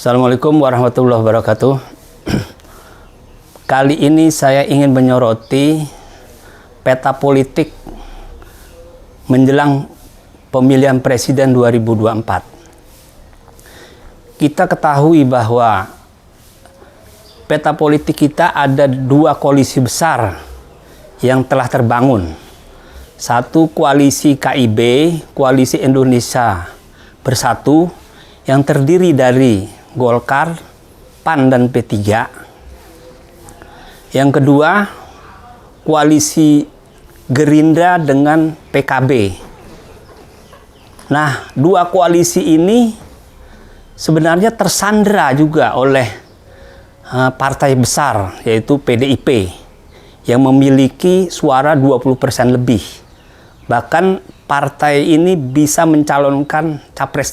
Assalamualaikum warahmatullahi wabarakatuh. Kali ini saya ingin menyoroti peta politik menjelang pemilihan presiden 2024. Kita ketahui bahwa peta politik kita ada dua koalisi besar yang telah terbangun. Satu koalisi KIB, Koalisi Indonesia Bersatu, yang terdiri dari Golkar, PAN, dan P3. Yang kedua, koalisi Gerindra dengan PKB. Nah, dua koalisi ini sebenarnya tersandra juga oleh partai besar, yaitu PDIP, yang memiliki suara 20% lebih. Bahkan partai ini bisa mencalonkan capres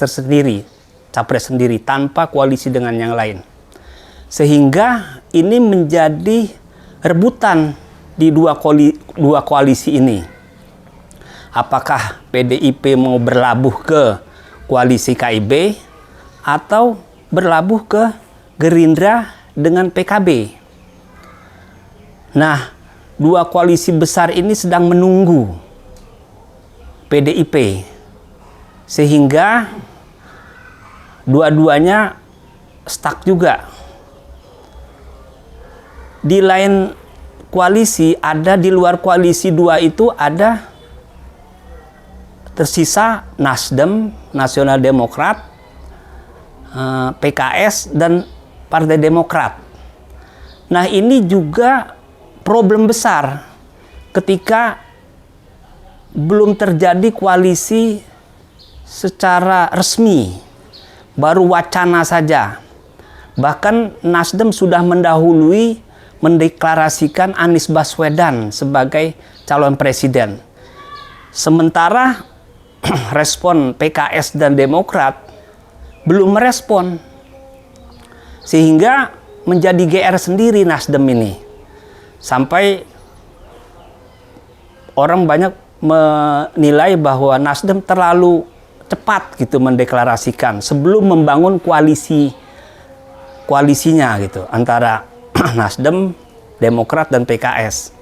sendiri tanpa koalisi dengan yang lain. Sehingga ini menjadi rebutan di dua koalisi ini. Apakah PDIP mau berlabuh ke koalisi KIB atau berlabuh ke Gerindra dengan PKB? Nah, dua koalisi besar ini sedang menunggu PDIP, sehingga dua-duanya stuck juga. Di lain koalisi, di luar koalisi dua itu ada tersisa Nasdem, Nasional Demokrat, PKS, dan Partai Demokrat. Nah, ini juga problem besar ketika belum terjadi koalisi secara resmi, baru wacana saja. Bahkan Nasdem sudah mendeklarasikan Anies Baswedan sebagai calon presiden. Sementara respon PKS dan Demokrat belum merespon, sehingga menjadi GR sendiri Nasdem ini. Sampai orang banyak menilai bahwa Nasdem terlalu cepat gitu mendeklarasikan sebelum membangun koalisinya gitu antara Nasdem, Demokrat, dan PKS.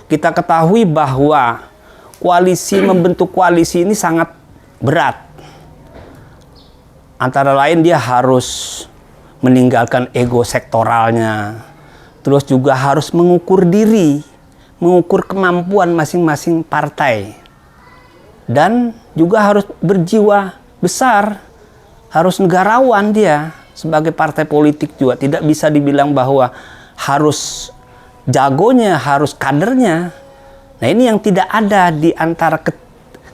Kita ketahui bahwa membentuk koalisi ini sangat berat. Antara lain dia harus meninggalkan ego sektoralnya, terus juga harus mengukur kemampuan masing-masing partai, dan juga harus berjiwa besar, harus negarawan dia sebagai partai politik juga. Tidak bisa dibilang bahwa harus jagonya, harus kadernya. Nah, ini yang tidak ada di antara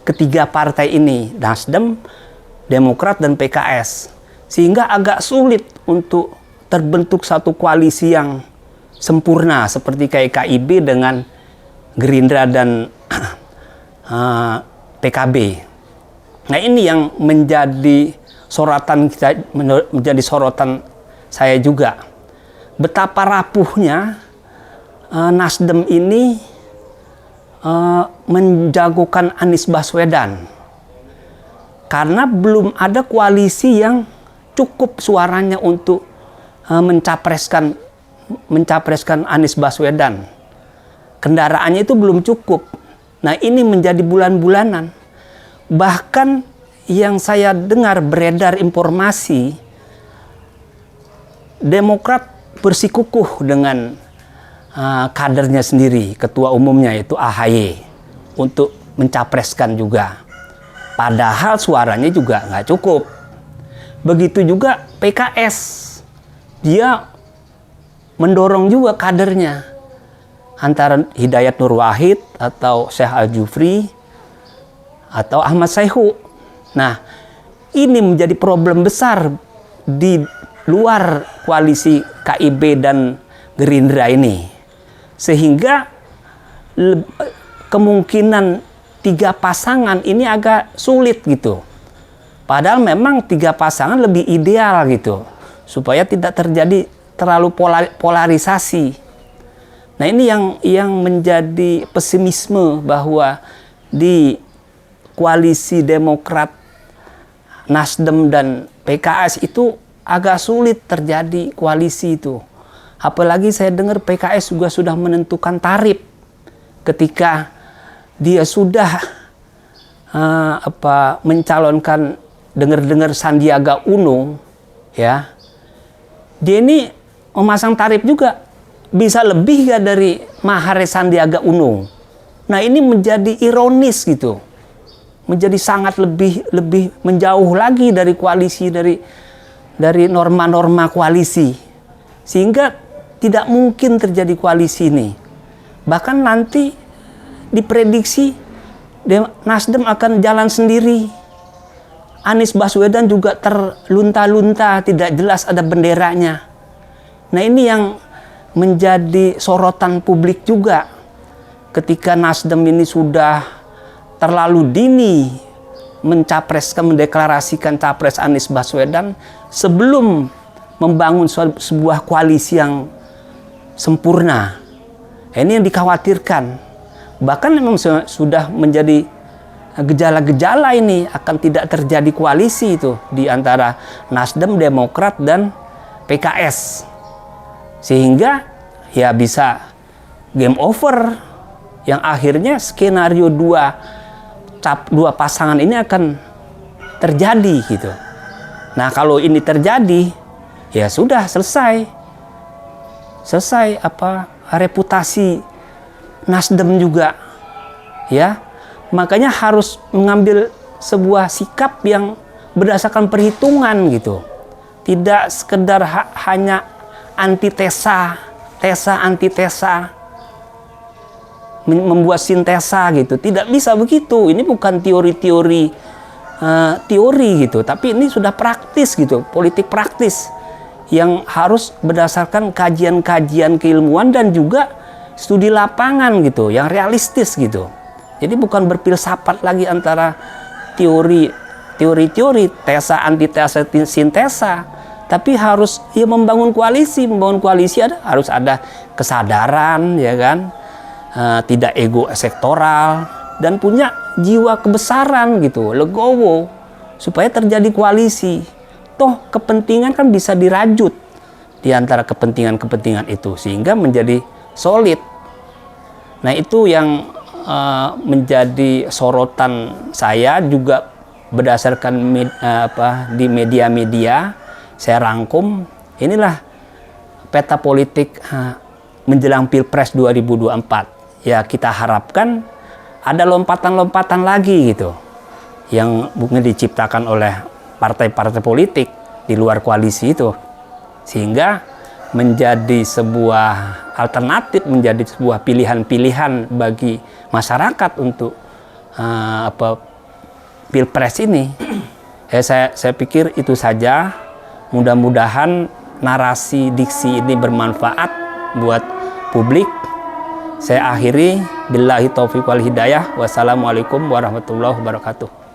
ketiga partai ini, Nasdem, Demokrat, dan PKS. Sehingga agak sulit untuk terbentuk satu koalisi yang sempurna seperti kayak KIB dengan Gerindra dan PKB. Nah, ini yang menjadi sorotan saya juga. Betapa rapuhnya Nasdem ini menjagokan Anies Baswedan, karena belum ada koalisi yang cukup suaranya untuk mencapreskan Anies Baswedan. Kendaraannya itu belum cukup. Nah, ini menjadi bulan-bulanan. Bahkan yang saya dengar beredar informasi, Demokrat bersikukuh dengan kadernya sendiri, ketua umumnya yaitu AHY, untuk mencapreskan juga. Padahal suaranya juga nggak cukup. Begitu juga PKS. Dia mendorong juga kadernya, antara Hidayat Nur Wahid atau Syekh Al-Jufri atau Ahmad Saihu. Nah, ini menjadi problem besar di luar koalisi KIB dan Gerindra ini. Sehingga kemungkinan tiga pasangan ini agak sulit gitu. Padahal memang tiga pasangan lebih ideal gitu, supaya tidak terjadi terlalu polarisasi. Nah, ini yang menjadi pesimisme bahwa di koalisi Demokrat, Nasdem, dan PKS itu agak sulit terjadi koalisi itu. Apalagi saya dengar PKS juga sudah menentukan tarif ketika dia sudah mencalonkan, dengar-dengar Sandiaga Uno, ya, dia ini memasang tarif juga bisa lebih ya dari mahar Sandiaga Uno. Nah ini menjadi ironis gitu, menjadi sangat lebih menjauh lagi dari koalisi, dari norma-norma koalisi, sehingga tidak mungkin terjadi koalisi ini. Bahkan nanti diprediksi Nasdem akan jalan sendiri. Anies Baswedan juga terlunta-lunta, tidak jelas ada benderanya. Nah ini yang menjadi sorotan publik juga. Ketika Nasdem ini sudah terlalu dini mendeklarasikan capres Anies Baswedan sebelum membangun sebuah koalisi yang sempurna. Ini yang dikhawatirkan. Bahkan memang sudah menjadi gejala-gejala ini akan tidak terjadi koalisi itu di antara Nasdem, Demokrat, dan PKS. Sehingga ya bisa game over, yang akhirnya skenario dua pasangan ini akan terjadi gitu. Nah kalau ini terjadi, ya sudah selesai reputasi Nasdem juga, ya. Makanya harus mengambil sebuah sikap yang berdasarkan perhitungan gitu. Tidak sekedar hanya antitesa, antitesa, membuat sintesa gitu. Tidak bisa begitu. Ini bukan teori gitu, tapi ini sudah praktis gitu, politik praktis yang harus berdasarkan kajian-kajian keilmuan dan juga studi lapangan gitu, yang realistis gitu. Jadi bukan berfilsafat lagi antara teori, tesa, antitesa, sintesa, tapi harus ya membangun koalisi. Membangun koalisi harus ada kesadaran, ya kan, tidak ego sektoral, dan punya jiwa kebesaran gitu, legowo, supaya terjadi koalisi. Toh kepentingan kan bisa dirajut di antara kepentingan-kepentingan itu sehingga menjadi solid. Nah itu yang menjadi sorotan saya juga berdasarkan di media-media saya rangkum. Inilah peta politik menjelang Pilpres 2024. Ya kita harapkan ada lompatan-lompatan lagi gitu yang mungkin diciptakan oleh partai-partai politik di luar koalisi itu, sehingga menjadi sebuah alternatif, menjadi sebuah pilihan-pilihan bagi masyarakat untuk Pilpres ini. Saya pikir itu saja. Mudah-mudahan narasi diksi ini bermanfaat buat publik. Saya akhiri, billahi taufiq wal hidayah. Wassalamualaikum warahmatullahi wabarakatuh.